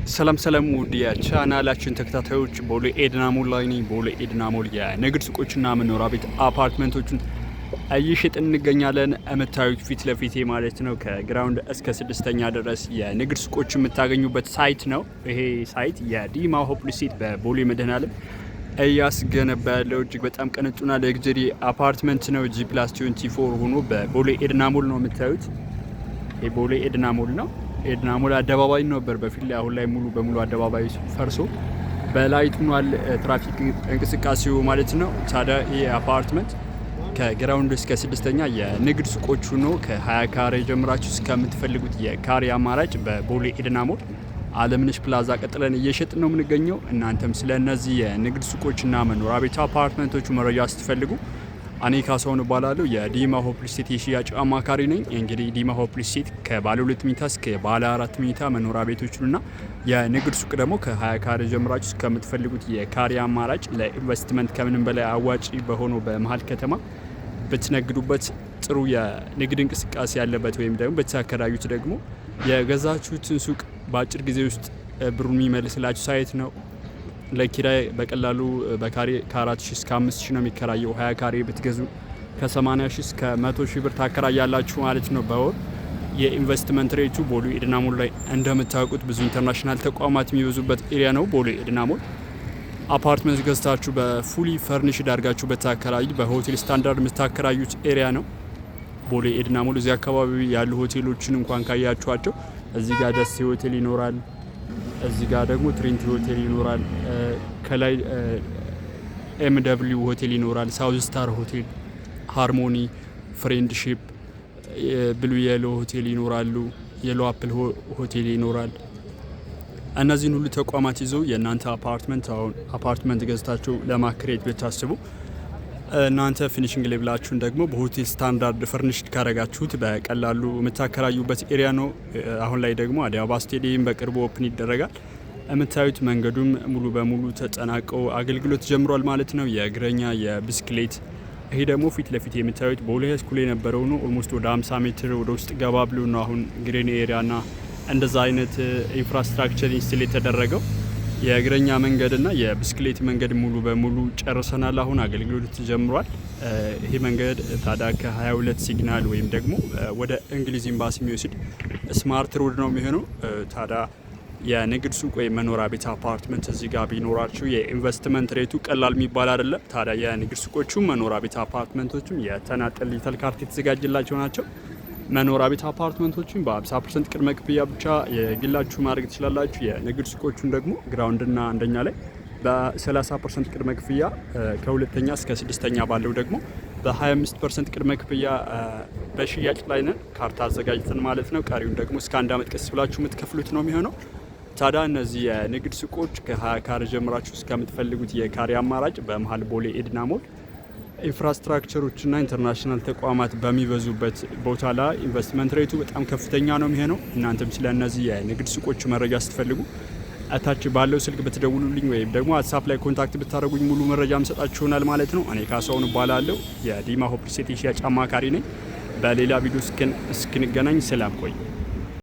ሰላም ውድ የቻናላችን ተከታታዮች ቦሌ ኤድና ሞል ላይ ነኝ። ቦሌ ኤድና ሞል የንግድ ሱቆችና መኖሪያ ቤት አፓርትመንቶችን እየሸጥን እንገኛለን። የምታዩት ፊት ለፊቴ ማለት ነው ከግራውንድ እስከ ስድስተኛ ድረስ የንግድ ሱቆች የምታገኙበት ሳይት ነው። ይሄ ሳይት የዲማ ሆፕ ሪል በቦሌ መድኃኔዓለም እያስገነባ ያለው እጅግ በጣም ቅንጡና ለግጀሪ አፓርትመንት ነው። G+24 ሆኖ በቦሌ ኤድና ሞል ነው የምታዩት። ይሄ ቦሌ ኤድና ሞል ነው። ኤድና ሞል አደባባይ ነበር በፊት ላይ፣ አሁን ላይ ሙሉ በሙሉ አደባባይ ፈርሶ በላይት ሆኗል ትራፊክ እንቅስቃሴው ማለት ነው። ታዲያ ይህ አፓርትመንት ከግራውንድ እስከ ስድስተኛ የንግድ ሱቆች ሆኖ ከ20 ካሬ ጀምራችሁ እስከምትፈልጉት የካሬ አማራጭ በቦሌ ኤድና ሞል አለምነሽ ፕላዛ ቀጥለን እየሸጥን ነው የምንገኘው። እናንተም ስለ እነዚህ የንግድ ሱቆችና መኖሪያ ቤት አፓርትመንቶቹ መረጃ ስትፈልጉ እኔ ካሳሁን እባላለሁ። የዲማ ሆፕ ሪል የሽያጭ አማካሪ ነኝ። እንግዲህ ዲማ ሆፕ ሪል ከባለ 2 መኝታ እስከ ባለ 4 መኝታ መኖሪያ ቤቶችና የንግድ ሱቅ ደግሞ ከ20 ካሬ ጀምራችሁ እስከምትፈልጉት የካሬ አማራጭ ለኢንቨስትመንት ከምንም በላይ አዋጪ በሆነው በመሀል ከተማ ብትነግዱበት ጥሩ የንግድ እንቅስቃሴ ያለበት ወይም ደግሞ ብታከራዩት ደግሞ የገዛችሁትን ሱቅ በአጭር ጊዜ ውስጥ ብሩን የሚመልስላችሁ ሳይት ነው። ለኪራይ በቀላሉ በካሬ ከ4000 እስከ 5000 ነው የሚከራየው። 20 ካሬ ብትገዙ ከ80000 እስከ 100000 ብር ታከራያላችሁ ማለት ነው በወር። የኢንቨስትመንት ሬቱ ቦሌ ኤድና ሞል ላይ እንደምታውቁት ብዙ ኢንተርናሽናል ተቋማት የሚበዙበት ኤሪያ ነው። ቦሌ ኤድና ሞል አፓርትመንት ገዝታችሁ በፉሊ ፈርኒሽድ አድርጋችሁ በታከራዩ በሆቴል ስታንዳርድ የምታከራዩት ኤሪያ ነው ቦሌ ኤድና ሞል። እዚህ አካባቢ ያሉ ሆቴሎችን እንኳን ካያችኋቸው እዚህ ጋር ደሴ ሆቴል ይኖራል፣ እዚህ ጋር ደግሞ ትሪንቲ ሆቴል ይኖራል፣ ከላይ ኤምደብሊው ሆቴል ይኖራል፣ ሳውዝ ስታር ሆቴል፣ ሃርሞኒ፣ ፍሬንድሺፕ፣ ብሉ የሎ ሆቴል ይኖራሉ፣ የሎ አፕል ሆቴል ይኖራል። እነዚህን ሁሉ ተቋማት ይዘው የእናንተ አፓርትመንት ገዝታችሁ ለማክሬት ብታስቡ እናንተ ፊኒሽንግ ሌቭላችሁን ደግሞ በሆቴል ስታንዳርድ ፈርኒሽድ ካረጋችሁት በቀላሉ የምታከራዩበት ኤሪያ ነው። አሁን ላይ ደግሞ አዲስ አበባ ስቴዲየም በቅርቡ ኦፕን ይደረጋል። የምታዩት መንገዱም ሙሉ በሙሉ ተጠናቀው አገልግሎት ጀምሯል ማለት ነው። የእግረኛ የብስክሌት ይሄ ደግሞ ፊት ለፊት የምታዩት ቦሌ ሃይስኩል የነበረው ነው። ኦልሞስት ወደ 50 ሜትር ወደ ውስጥ ገባ ብሎ ነው አሁን ግሪን ኤሪያና እንደዛ አይነት ኢንፍራስትራክቸር ኢንስቲል የተደረገው። የእግረኛ መንገድና የብስክሌት መንገድ ሙሉ በሙሉ ጨርሰናል። አሁን አገልግሎት ጀምሯል። ይሄ መንገድ ታዲያ ከ22 ሲግናል ወይም ደግሞ ወደ እንግሊዝ ኤምባሲ የሚወስድ ስማርት ሮድ ነው የሚሆነው። ታዲያ የንግድ ሱቅ ወይም መኖሪያ ቤት አፓርትመንት እዚህ ጋር ቢኖራችሁ የኢንቨስትመንት ሬቱ ቀላል የሚባል አይደለም። ታዲያ የንግድ ሱቆቹም መኖሪያ ቤት አፓርትመንቶቹም የተናጠል ዲጂታል ካርታ የተዘጋጀላቸው ናቸው። መኖሪያ ቤት አፓርትመንቶችን በ50% ቅድመ ክፍያ ብቻ የግላችሁ ማድረግ ትችላላችሁ። የንግድ ሱቆቹን ደግሞ ግራውንድና አንደኛ ላይ በ30% ቅድመ ክፍያ፣ ከሁለተኛ እስከ ስድስተኛ ባለው ደግሞ በ25% ቅድመ ክፍያ በሽያጭ ላይ ነን። ካርታ አዘጋጅተን ማለት ነው። ቀሪውን ደግሞ እስከ 1 ዓመት ቀስ ብላችሁ የምትከፍሉት ነው የሚሆነው። ታዲያ እነዚህ የንግድ ሱቆች ከ20 ካሬ ጀምራችሁ እስከምትፈልጉት የካሬ አማራጭ በመሀል ቦሌ ኤድና ሞል ኢንፍራስትራክቸሮችና ኢንተርናሽናል ተቋማት በሚበዙበት ቦታ ላይ ኢንቨስትመንት ሬቱ በጣም ከፍተኛ ነው የሚሆነው። እናንተም ስለ እነዚህ የንግድ ሱቆች መረጃ ስትፈልጉ እታች ባለው ስልክ ብትደውሉልኝ ወይም ደግሞ ዋትስአፕ ላይ ኮንታክት ብታደርጉኝ ሙሉ መረጃ መሰጣችሁናል ማለት ነው። እኔ ካሳሁን እባላለሁ። የዲማ ሆፕ ሪል የሽያጭ አማካሪ ነኝ። በሌላ ቪዲዮ እስክንገናኝ ሰላም ቆዩ።